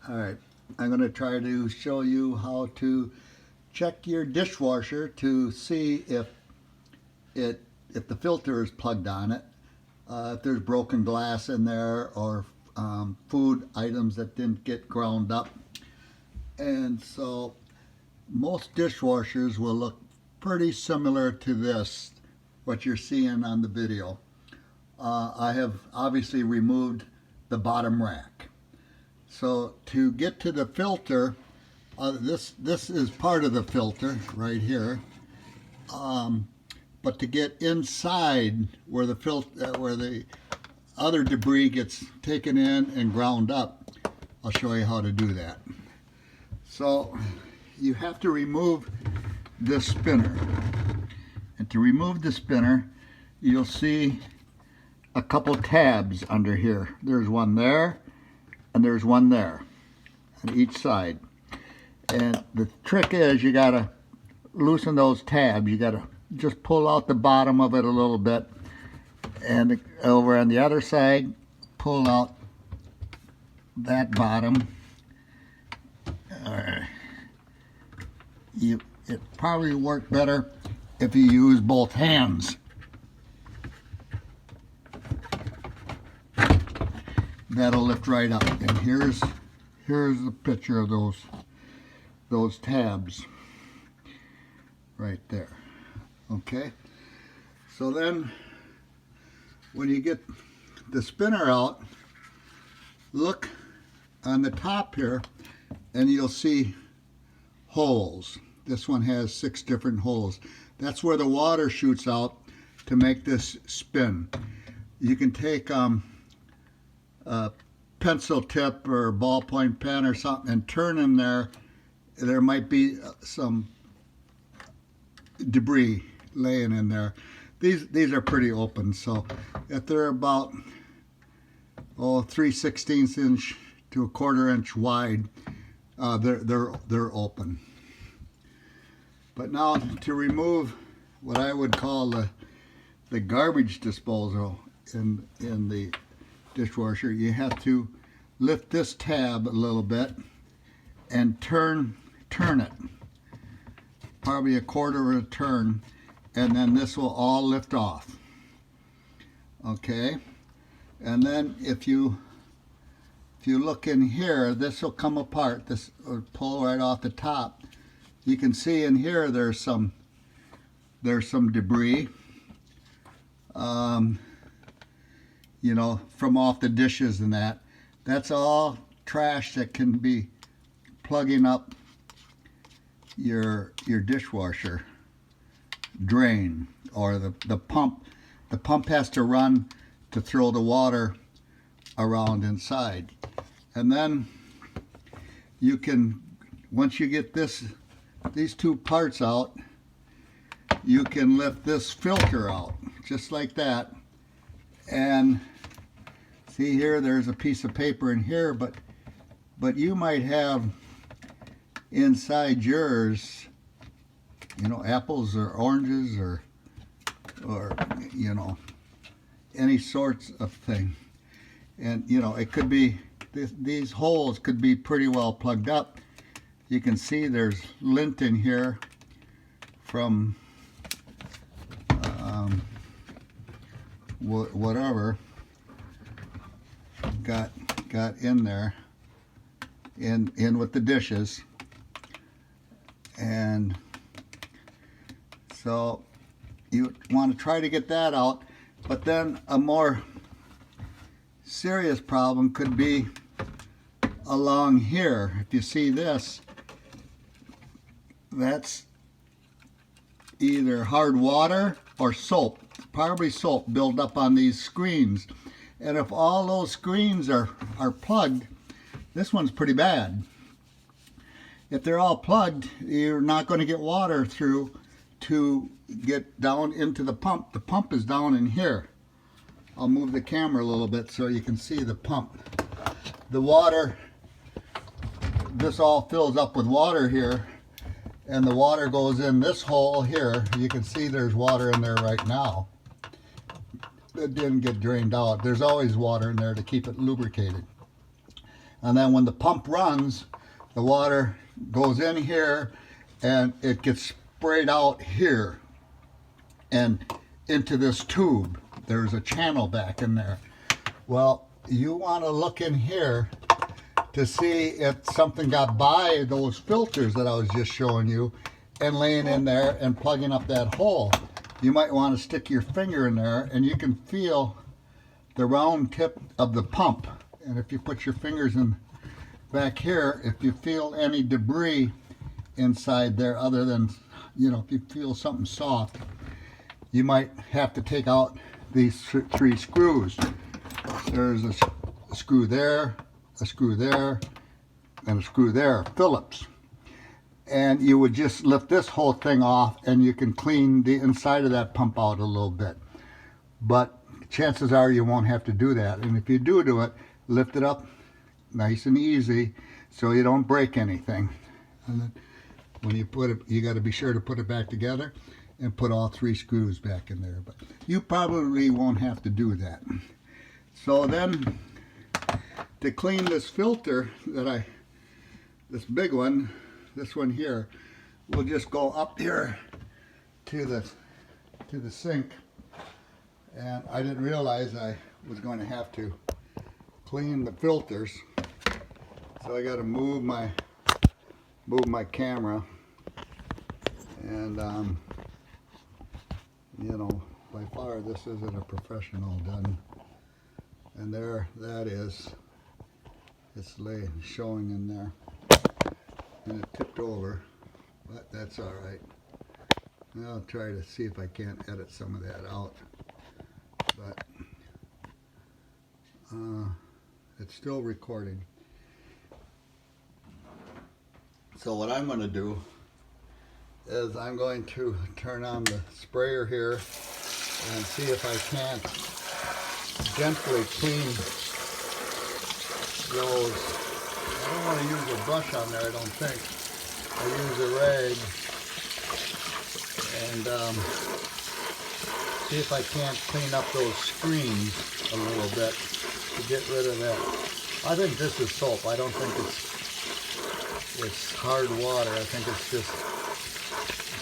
Alright, I'm going to try to show you how to check your dishwasher to see if the filter is plugged on it, if there's broken glass in there, or food items that didn't get ground up. And so most dishwashers will look pretty similar to this, what you're seeing on the video. I have obviously removed the bottom rack. So to get to the filter, this is part of the filter right here. But to get inside where the other debris gets taken in and ground up, I'll show you how to do that. So you have to remove this spinner. And to remove the spinner, you'll see a couple tabs under here. There's one there, and there's one there on each side. And the trick is you gotta loosen those tabs. You gotta just pull out the bottom of it a little bit, and over on the other side, pull out that bottom. It probably work better if you use both hands. That'll lift right up. And here's the picture of those tabs right there. Okay, so then when you get the spinner out, look on the top here and you'll see holes. This one has 6 different holes. That's where the water shoots out to make this spin. You can take a pencil tip or a ballpoint pen or something and turn them there. There might be some debris laying in there. These are pretty open, so if they're about 3/16 inch to 1/4 inch wide, they're open. But now to remove what I would call the garbage disposal in the dishwasher, you have to lift this tab a little bit and turn it, probably a 1/4 of a turn, and then this will all lift off. Okay, and then if you look in here, this will come apart. This will pull right off the top. You can see in here there's some debris, you know, from off the dishes and that. That's all trash that can be plugging up your dishwasher drain, or the pump. The pump has to run to throw the water around inside. And then you can, once you get these 2 parts out, you can lift this filter out just like that. And see here, there's a piece of paper in here, but you might have inside yours, you know, apples or oranges or you know, any sorts of thing. And you know, it could be, these holes could be pretty well plugged up. You can see there's lint in here from whatever got in there in with the dishes. And so you want to try to get that out. But then a more serious problem could be along here. If you see this, that's either hard water or soap, probably soap built up on these screens. And if all those screens are plugged, this one's pretty bad. If they're all plugged, you're not going to get water through to get down into the pump. The pump is down in here. I'll move the camera a little bit so you can see the pump. The water, this all fills up with water here, and the water goes in this hole here. You can see there's water in there right now. It didn't get drained out. There's always water in there to keep it lubricated. And then when the pump runs, the water goes in here and it gets sprayed out here and into this tube. There's a channel back in there. Well, you want to look in here to see if something got by those filters that I was just showing you and laying in there and plugging up that hole. You might want to stick your finger in there and you can feel the round tip of the pump. And if you put your fingers in back here, if you feel any debris inside there other than, you know, if you feel something soft, you might have to take out these 3 screws. There's a screw there, a screw there, and a screw there, Phillips. And you would just lift this whole thing off and you can clean the inside of that pump out a little bit. But chances are you won't have to do that. And if you do it, lift it up nice and easy so you don't break anything. And then when you put it, you got to be sure to put it back together and put all 3 screws back in there. But you probably won't have to do that. So then, to clean this filter this big one, this one here, we'll just go up here to the sink. And I didn't realize I was going to have to clean the filters, so I got to move my camera, and you know, by far this isn't a professional done. And there, that is, it's showing in there, and it tipped over, but that's all right. I'll try to see if I can't edit some of that out, but it's still recording. So what I'm going to do is I'm going to turn on the sprayer here and see if I can't gently clean those. I don't want to use a brush on there, I don't think. I use a rag and see if I can't clean up those screens a little bit to get rid of that. I think this is soap. I don't think it's hard water. I think it's just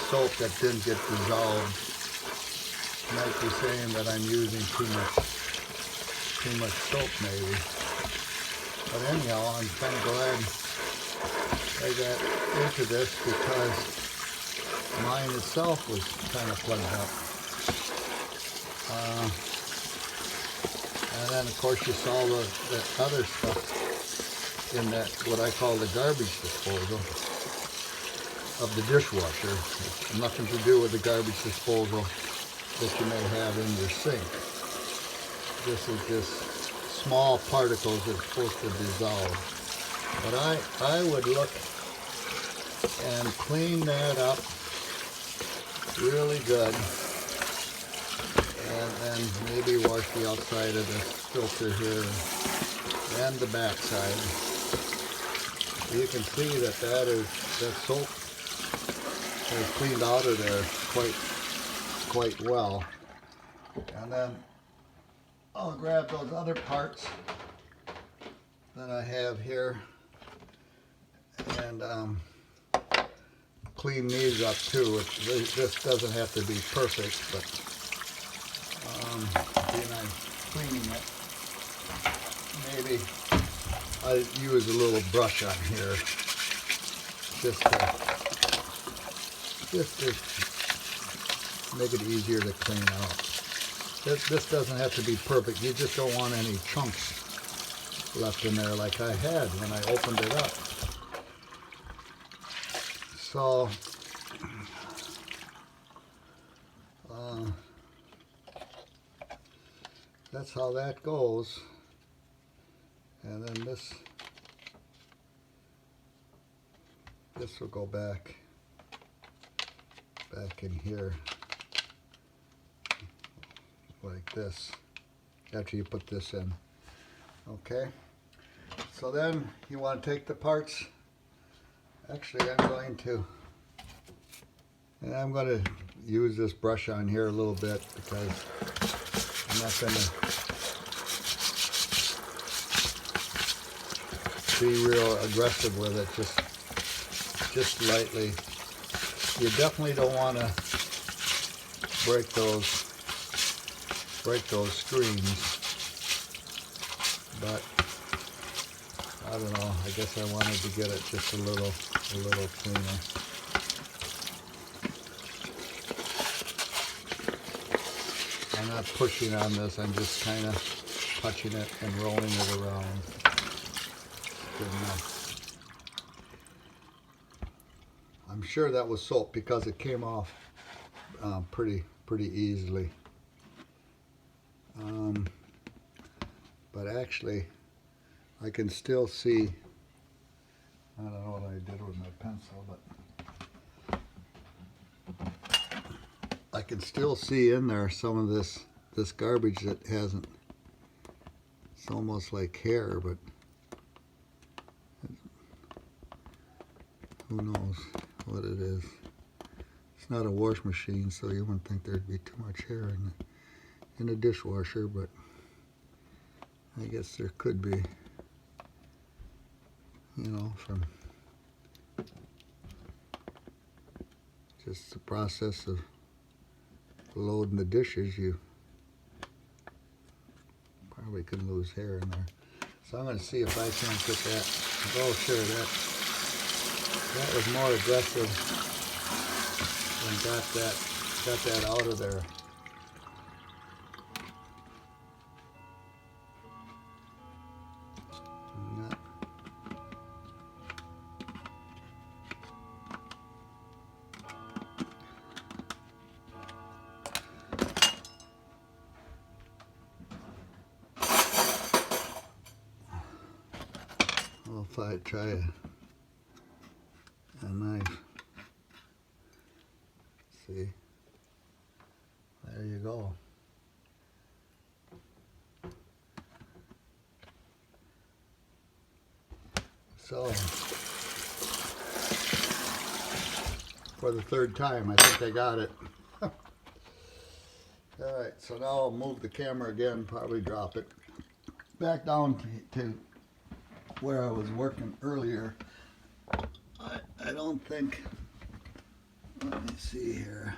soap that didn't get dissolved. Might be saying that I'm using too much soap maybe. But anyhow, I'm kind of glad I got into this because mine itself was kind of plugged up. And then of course you saw the other stuff in that, what I call the garbage disposal of the dishwasher. It's nothing to do with the garbage disposal that you may have in your sink. This is just small particles that are supposed to dissolve. But I would look and clean that up really good, and then maybe wash the outside of the filter here and the back side. You can see that that soap has cleaned out of there quite well. And then I'll grab those other parts that I have here and clean these up too. This doesn't have to be perfect, but being I'm cleaning it, maybe I use a little brush on here just to make it easier to clean out. This doesn't have to be perfect. You just don't want any chunks left in there like I had when I opened it up. So that's how that goes. And then this will go back in here like this after you put this in. Okay, so then you want to take the parts. Actually, I'm going to use this brush on here a little bit because I'm not going to be real aggressive with it, just lightly. You definitely don't want to break those screens, but I don't know, I guess I wanted to get it just a little cleaner. I'm not pushing on this, I'm just kind of touching it and rolling it around. Good enough. I'm sure that was soap because it came off pretty easily. But actually, I can still see, I don't know what I did with my pencil, but I can still see in there some of this garbage that hasn't, it's almost like hair, but who knows what it is. It's not a wash machine, so you wouldn't think there'd be too much hair in a dishwasher, but I guess there could be, you know, from just the process of loading the dishes. You probably can lose hair in there. So I'm going to see if I can get that. Oh, sure, that was more aggressive and got that out of there. Well, if I try a knife, see, there you go. So, for the third time, I think I got it. Alright, so now I'll move the camera again, probably drop it back down to where I was working earlier. I don't think, let me see here.